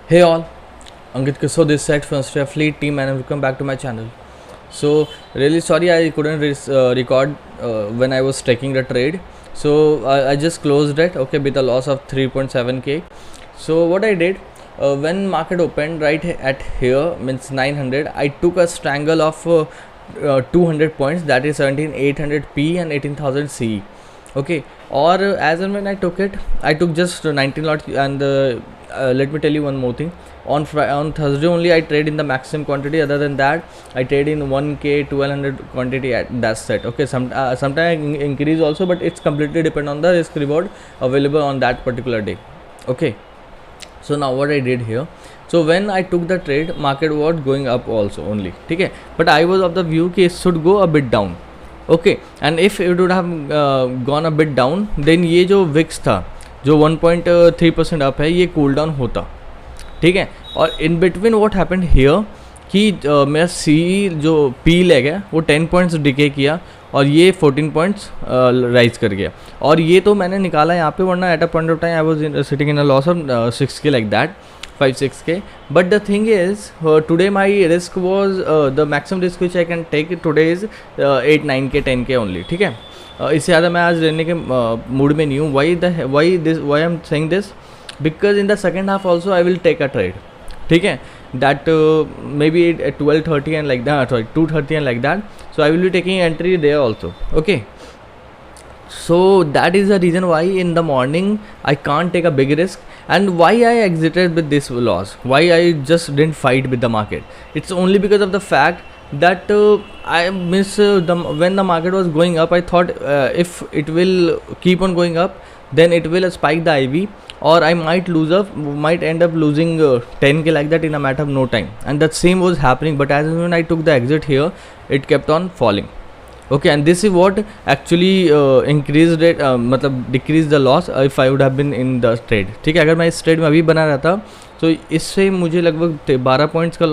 Hey all, Ankit Kiso this side from Australia Fleet team and welcome back to my channel. So really sorry I couldn't record when I was taking the trade. So I just closed it, okay, with a loss of 3.7k. So what I did, when market opened right at here means 900, I took a strangle of 200 points, that is 17800 P and 18,000 CE. Okay, or as and when I took it, I took just 19 lot. And let me tell you one more thing. On Thursday only I trade in the maximum quantity. Other than that, I trade in 1k 1200 quantity at that set. Okay, sometimes increase also, but it's completely depend on the risk reward available on that particular day. Okay, so now what I did here, so when I took the trade, market was going up also only, okay, but I was of the view कि it should go a bit down. Okay, and if it would have gone a bit down, then ये जो Vicks था जो 1.3% up है ये cool down होता, ठीक है. और in between what happened here कि मेरा सी जो पी लेग है वो 10 पॉइंट्स डिके किया और ये 14 पॉइंट्स राइज कर गया. और ये तो मैंने निकाला यहाँ पे, वरना at a point of time I was sitting in a loss of 6k like that, 5-6k. But the thing is today my risk was the maximum risk which I can take today is 8-9k 10k only, ठीक है. इससे ज़्यादा मैं आज लेने के mood में नहीं हूँ. Why I am saying this, because in the second half also I will take a trade, ठीक है, that maybe at 12:30 and like that, sorry 2:30 and like that. So I will be taking entry there also. Okay, so that is the reason why in the morning I can't take a big risk, and why I exited with this loss, why I just didn't fight with the market. It's only because of the fact that I miss when the market was going up, I thought if it will keep on going up, then it will spike the IV, or I might end up losing 10k like that in a matter of no time. And that same was happening, but as when I took the exit here, it kept on falling. Okay, and this is what actually increased it, मतलब decreased the loss if I would have been in the trade. ठीक है, अगर मैं इस trade में अभी बना रहता तो इससे मुझे लगभग 12 पॉइंट्स का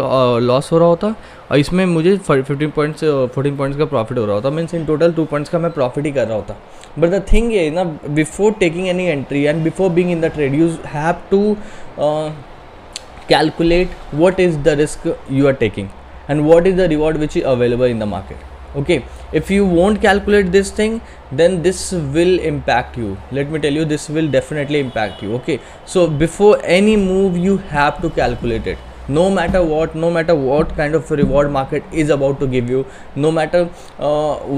लॉस हो रहा होता, और इसमें मुझे 14 पॉइंट्स का प्रॉफिट हो रहा होता. मीन्स इन टोटल 2 पॉइंट्स का मैं प्रॉफिट ही कर रहा होता. बट द थिंग ये ना, before taking any entry and before being in the trade, you have to calculate what is the risk you are taking and what is the reward which is available in the market. Okay, if you won't calculate this thing, then this will impact you. Let me tell you, this will definitely impact you. Okay, so before any move you have to calculate it, no matter what kind of reward market is about to give you, no matter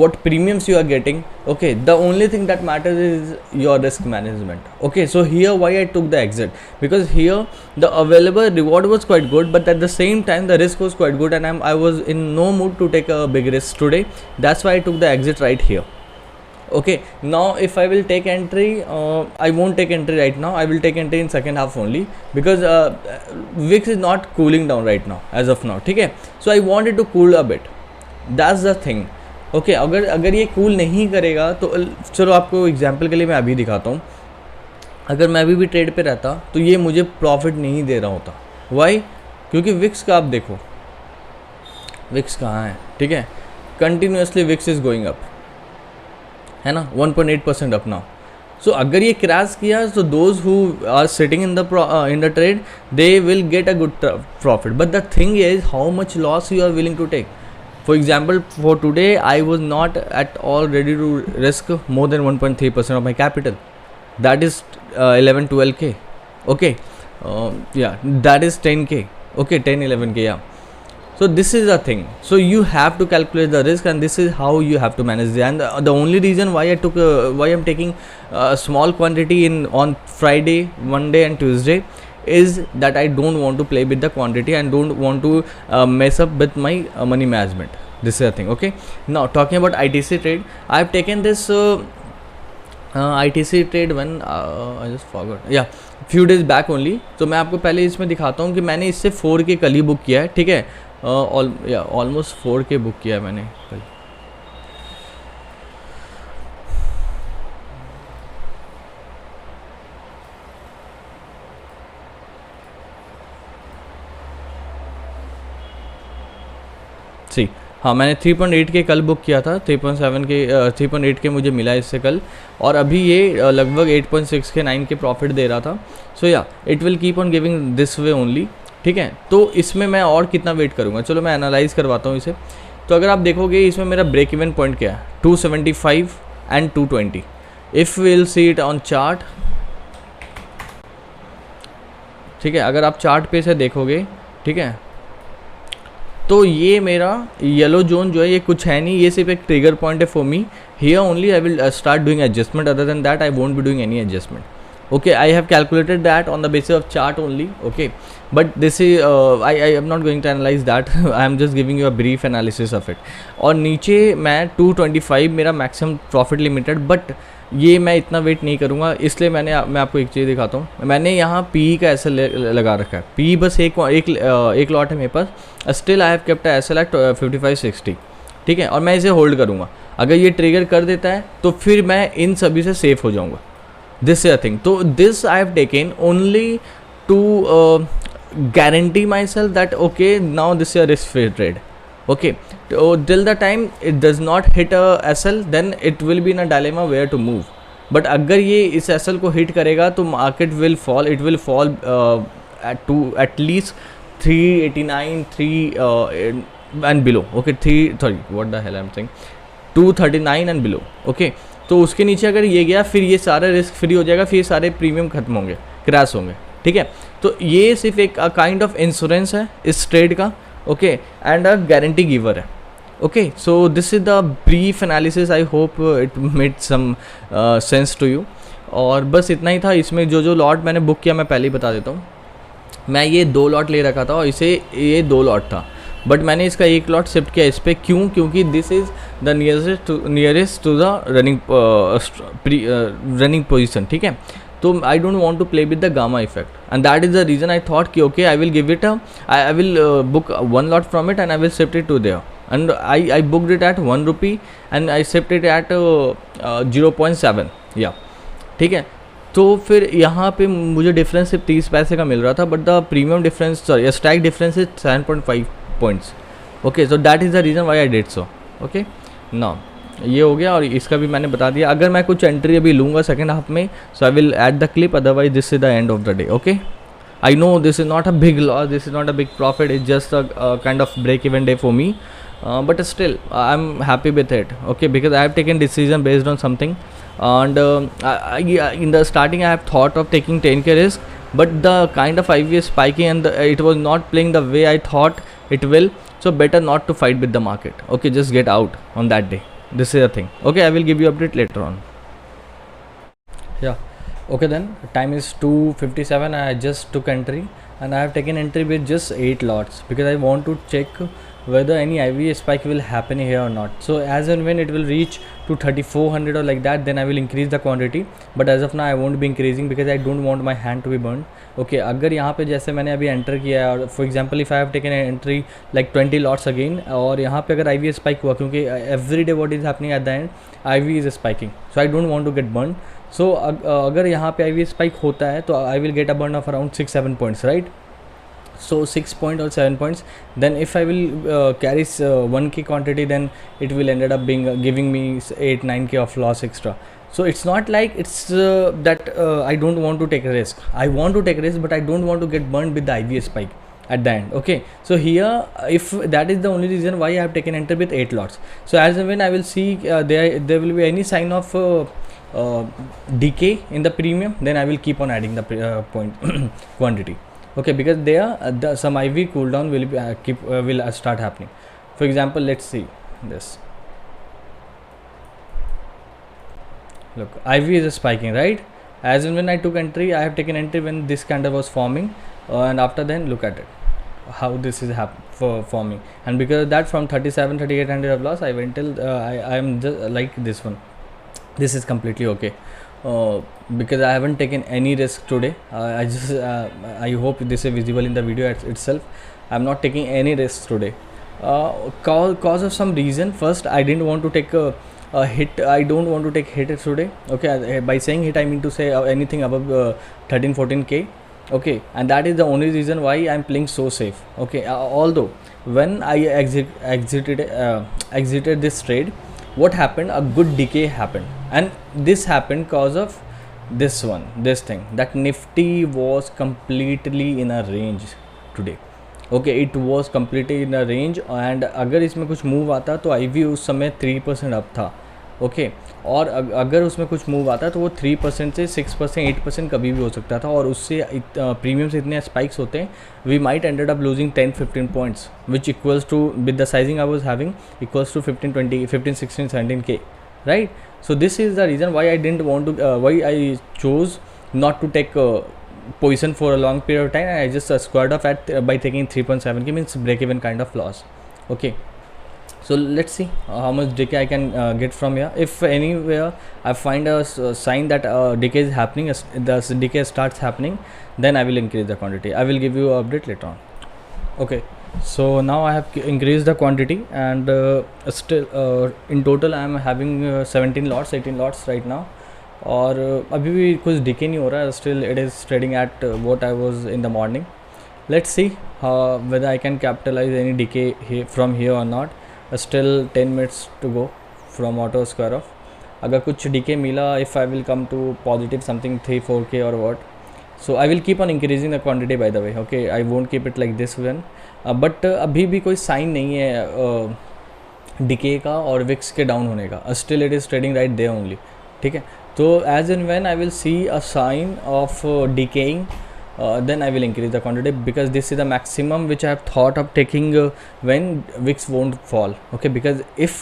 what premiums you are getting. Okay, the only thing that matters is your risk management. Okay, so here why I took the exit, because here the available reward was quite good, but at the same time the risk was quite good, and I was in no mood to take a big risk today. That's why I took the exit right here. Okay, now if I will take entry, I won't take entry right now. I will take entry in second half only, because VIX is not cooling down right now as of now, ठीक है. So I wanted to cool a bit, that's the thing. Okay, अगर ये cool नहीं करेगा तो चलो आपको example के लिए मैं अभी दिखाता हूँ. अगर मैं अभी भी ट्रेड पे रहता तो ये मुझे प्रॉफिट नहीं दे रहा होता. वाई? क्योंकि विक्स का आप देखो, विक्स कहाँ है, ठीक है, continuously VIX is going up, है ना, 1.8% अप नाउ. सो अगर ये क्रैश किया, so those who are sitting in the trade, they will get a good profit. But the thing is how much loss you are willing to take. For example, for today, I was not at all ready to risk more than 1.3% of my capital. That is 11-12k. Okay, yeah, that is 10k. Okay, 10-11k. Yeah. So this is the thing. So you have to calculate the risk, and this is how you have to manage it. And the only reason why why I'm taking a small quantity on Friday, Monday, and Tuesday is that I don't want to play with the quantity and don't want to mess up with my money management. This is the thing. Okay, now talking about ITC trade, I've taken this ITC trade when I just forgot, yeah, few days back only. तो मैं आपको पहले इसमें दिखाता हूँ कि मैंने इससे 4k कल ही बुक किया है, ठीक है, ऑलमोस्ट 4k बुक किया है मैंने कल. सी हाँ, मैंने 3.8 के कल बुक किया था, 3.7 के 3.8 के मुझे मिला इससे कल, और अभी ये लगभग 8.6 के 9 के प्रॉफिट दे रहा था. सो या it will keep on giving this way only. ठीक है, तो इसमें मैं और कितना वेट करूँगा. चलो मैं एनालाइज़ करवाता हूँ इसे. तो अगर आप देखोगे इसमें मेरा ब्रेक इवन पॉइंट क्या है, 275 and 220. If will see it on chart. ठीक है, अगर आप चार्ट पे से देखोगे, ठीक है, तो ये मेरा येलो जोन जो है ये कुछ है नहीं, ये सिर्फ एक ट्रिगर पॉइंट है for me. Here only I will start doing adjustment, other than that I won't be doing any adjustment. Okay, I have calculated that on the basis of chart only. Okay, but this is I am not going to analyze that. I am just giving you a brief analysis of it. और नीचे मैं 225 मेरा maximum profit limited, but ये मैं इतना wait नहीं करूँगा, इसलिए मैं आपको एक चीज़ दिखाता हूँ. मैंने यहाँ पी का एस एल लगा रखा है. पी बस एक लॉट है मेरे पास. Still I have kept S L at 55-60. ठीक है, और मैं इसे होल्ड करूँगा. अगर ये ट्रिगर कर देता है तो फिर मैं इन सभी से सेफ हो जाऊँगा. This is a thing. So this I have taken only to guarantee myself that okay, now this is a risk-free trade. Okay, so till the time it does not hit a SL, then it will be in a dilemma where to move. But अगर ये इस SL को hit करेगा तो market will fall. It will fall at least 389, 3 and below. Okay, what the hell I'm saying? 239 and below. Okay. तो उसके नीचे अगर ये गया फिर ये सारा रिस्क फ्री हो जाएगा, फिर सारे प्रीमियम खत्म होंगे, क्रैश होंगे. ठीक है, तो ये सिर्फ एक काइंड ऑफ इंश्योरेंस है इस ट्रेड का. Okay, and a guarantee giver है. Okay, so this is the brief analysis. I hope it made some sense to you. और बस इतना ही था. इसमें जो लॉट मैंने बुक किया मैं पहले ही बता देता हूँ. मैं ये 2 लॉट ले रखा था और इसे ये 2 लॉट था, बट मैंने इसका एक लॉट शिफ्ट किया इस पर. क्यों? क्योंकि this is the nearest to the running position. ठीक है, तो I don't want to play with the gamma effect, and that is the reason I thought कि okay I will give it I will book 1 lot from it and I will shift it to there. And I booked it at 1 rupee and I shift it at 0.7. या ठीक है, तो फिर यहाँ पे मुझे difference सिर्फ 30 पैसे का मिल रहा था, but the premium difference strike difference is 7.5 points. Okay, so that is the reason why I did so. Okay, ना ये हो गया और इसका भी मैंने बता दिया. अगर मैं कुछ एंट्री अभी लूँगा सेकंड हाफ में, so I will add the clip, otherwise this is the end of the day. Okay, I know this is not a big loss, this is not a big profit, it's just a kind of break even day for me, but still I am happy with it. Okay, because I have taken decision based on something, and in the starting I have thought of taking 10k risk, but the kind of IV is spiking and it was not playing the way I thought it will, so better not to fight with the market. Okay, just get out on that day. This is a thing. Okay, I will give you update later on. Yeah, okay, then time is 2:57. I just took entry and I have taken entry with just 8 lots because I want to check whether any IVA spike will happen here or not. So as and when it will reach to 3400 or like that, then I will increase the quantity, but as of now I won't be increasing because I don't want my hand to be burned. Okay, अगर यहाँ पे जैसे मैंने अभी enter किया है और for example if I have taken entry like 20 lots again, और यहाँ पे अगर IVA स्पाइक हुआ, क्योंकि every day what is happening at the end IVA is spiking, so I don't want to get burn. So अगर यहाँ पे IVA spike होता है तो I will get a burn of around 6-7 points, right? So 6 points or 7 points, then if I will carry 1k quantity, then it will ended up being giving me 8-9k of loss extra. So it's not like it's that I don't want to take a risk. I want to take a risk, but I don't want to get burned with the IVA spike at the end. Okay, so here if that is the only reason why I have taken enter with 8 lots. So as and when I will see there will be any sign of decay in the premium, then I will keep on adding the point quantity. Okay, because there some IV cooldown will be, will start happening. For example, let's see this. Look, IV is spiking, right? As and when I took entry, I have taken entry when this candle was forming, and after then look at it, how this is forming, and because of that from 37-3800 of loss, I went till I am just like this one. This is completely okay. Because I haven't taken any risk today. I just I hope this is visible in the video itself. I'm not taking any risks today. Cause of some reason. First, I didn't want to take a hit. I don't want to take hit today. Okay, by saying hit, I mean to say anything above 13-14k. okay, and that is the only reason why I'm playing so safe. Okay, although when I exited this trade, what happened, a good decay happened, and this happened because of this thing, that Nifty was completely in a range today. Okay, it was completely in a range, and अगर इसमें कुछ move आता तो आई we उस समय 3% up था. Okay, और अगर उसमें कुछ मूव आता तो वो 3% से 6%, 8% कभी भी हो सकता था, और उससे प्रीमियम से इतने स्पाइक्स होते हैं, we might ended up losing 10-15 points, which equals to, with the sizing I was having, equals to 15-16-17K, right? So this is the reason why I didn't want to, why I chose not to take position for a long period of time, and I just squared off at by taking 3.7K, means break even kind of loss. Okay, so let's see how much decay I can get from here. If anywhere I find a sign that decay is happening, the decay starts happening, then I will increase the quantity. I will give you an update later on. Okay, so now I have increased the quantity, and still in total I am having 17 lots, 18 lots right now, और अभी भी कुछ decay नहीं हो रहा है. Still it is trading at what I was in the morning. Let's see whether I can capitalize any decay here from here or not. Still 10 minutes to go from auto square off. अगर कुछ decay मिला, if I will come to positive something 3-4K or what, so I will keep on increasing the quantity by the way. Okay, I won't keep it like this one, but अभी भी कोई sign नहीं है decay का और Vicks के down होने का. Still it is trading right there only. ठीक है, तो as and when I will see a sign of decaying, then I will increase the quantity, because this is the maximum which I have thought of taking when VIX won't fall. Okay, because if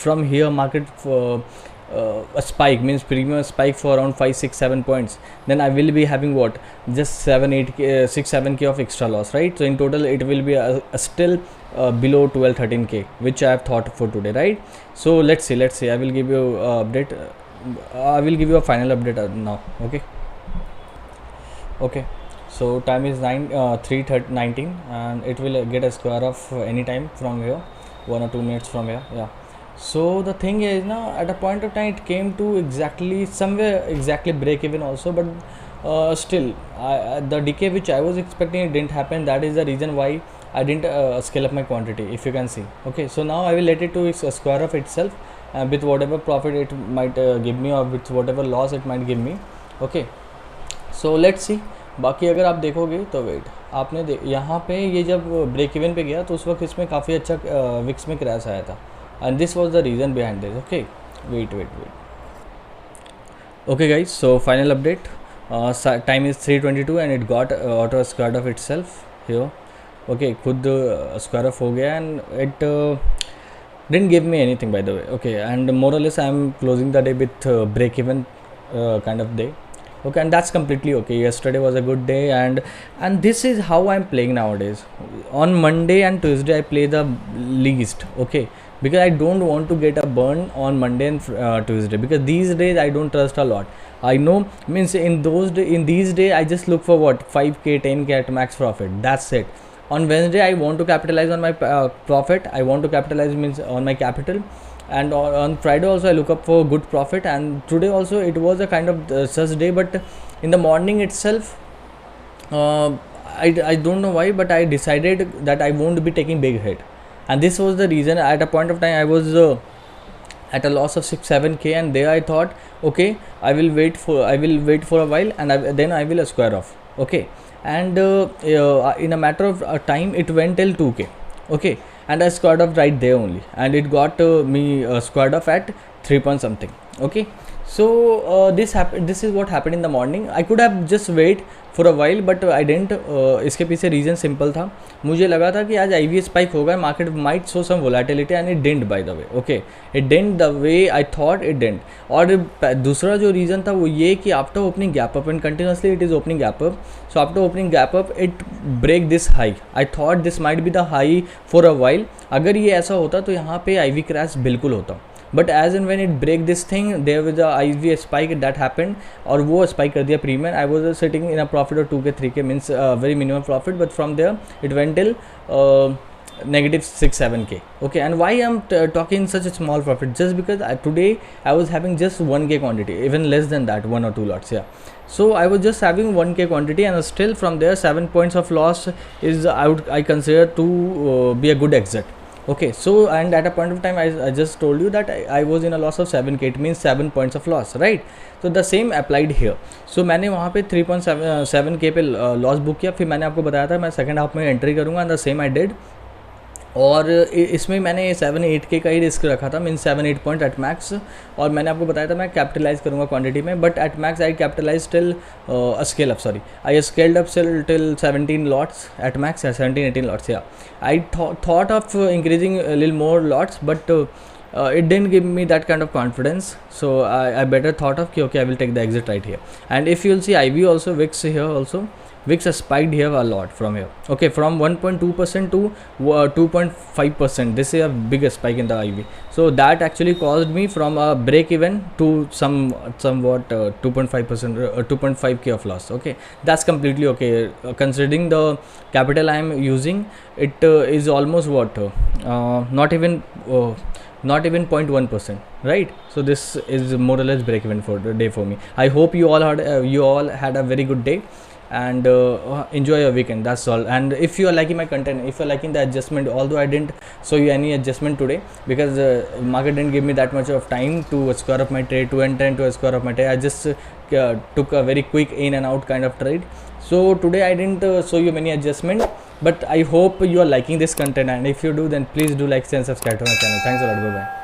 from here market a spike, means premium spike for around 5-6-7 points, then I will be having what, just 7-8K, 6-7K of extra loss, right? So in total it will be a still below 12-13K, which I have thought for today, right? So let's see, I will give you update. I will give you a final update now. Okay, so time is 3:19, and it will get a square of any time from here, 1 or 2 minutes from here. Yeah, so the thing is now, at a point of time it came to exactly break even also, but still the decay which I was expecting, it didn't happen. That is the reason why I didn't scale up my quantity, if you can see. Okay, so now I will let it to square of itself, with whatever profit it might give me, or with whatever loss it might give me. Okay, so let's see. बाकी अगर आप देखोगे तो wait, आपने यहाँ पे ये जब ब्रेक इवन पे गया तो उस वक्त इसमें काफ़ी अच्छा विक्स में क्रैश आया था, and this was the reason behind this. Okay, wait. Okay guys, so final update. Time is 3:22 and it got auto square off itself here. Okay, खुद स्क्वायर ऑफ हो गया, and it didn't give me anything by the way. Okay, and more or less I am closing the day with break even kind of day. Okay, and that's completely okay. Yesterday was a good day, and this is how I'm playing nowadays. On Monday and Tuesday I play the least. Okay, because I don't want to get a burn on Monday and Tuesday, because these days I don't trust a lot. I know, means in these days I just look for what, 5K 10K at max profit, that's it. On Wednesday I want to capitalize on my profit. I want to capitalize, means on my capital, and on Friday also I look up for good profit, and today also it was a kind of such day. But in the morning itself, I don't know why, but I decided that I won't be taking big hit, and this was the reason. At a point of time I was at a loss of 6-7K, and there I thought, okay, I will wait for a while, and then I will square off. Okay, and in a matter of time it went till 2K. Okay, and I squared off right there only, and it got me squared off at 3 point something. Okay, so this is what happened in the morning. I could have just wait for a while, but I didn't. इसके पीछे reason simple था. मुझे लगा था कि आज IV spike होगा, market might show some volatility, and it didn't by the way. Okay, it didn't the way I thought it didn't. और दूसरा जो रीज़न था वो ये कि after opening gap up, and continuously it is opening gap up, so after opening gap up it break this high. I thought this might be the high for a while. अगर ये ऐसा होता तो यहाँ पे IV क्रैश बिल्कुल होता. But as and when it break this thing, there was a IV spike that happened, और वो स्पाइक कर दिया premium. I was sitting in a profit of 2K 3K, means very minimum profit, but from there it went till negative 6-7k. Okay, and why I'm talking such a small profit? Just because today I was having just 1k quantity, even less than that, 1 or 2 lots. Yeah, so I was just having 1k quantity, and still from there 7 points of loss is I consider to be a good exit. Okay, so and at a point of time I just told you that I was in a loss of 7k. It means 7 points of loss, right? तो the same applied here. सो मैंने वहाँ पे 3.7k पे loss book किया. फिर मैंने आपको बताया था मैं सेकंड हाफ में एंट्री करूँगा, and the same I did. और इसमें मैंने 7-8k का ही रिस्क रखा था, मीन 7-8 पॉइंट एट मैक्स. और मैंने आपको बताया था मैं कैपिटलाइज करूँगा क्वांटिटी में, but at max I capitalise till scale up, sorry I scaled up till 17 lots at max, 17-18 lots. या I thought of increasing lil more lots, but it didn't give me that kind of confidence, so I better thought of okay, I will take the exit right here. And if you'll see IV also, VIX here also, VIX has spiked here a lot from here. Okay, from 1.2% to 2.5%. This is a big spike in the IV. So that actually caused me from a break even to somewhat 2.5% 2.5k of loss. Okay, that's completely okay. Considering the capital I am using, it is almost what not even 0.1%, right? So this is more or less break even for the day for me. I hope you all had a very good day, and enjoy your weekend. That's all. And if you are liking my content, if you are liking the adjustment, although I didn't show you any adjustment today because market didn't give me that much of time to square up my trade, to enter into a square up my trade. I just took a very quick in and out kind of trade. So today I didn't show you many adjustment, but I hope you are liking this content, and if you do, then please do like, share and subscribe to my channel. Thanks a lot. Bye bye.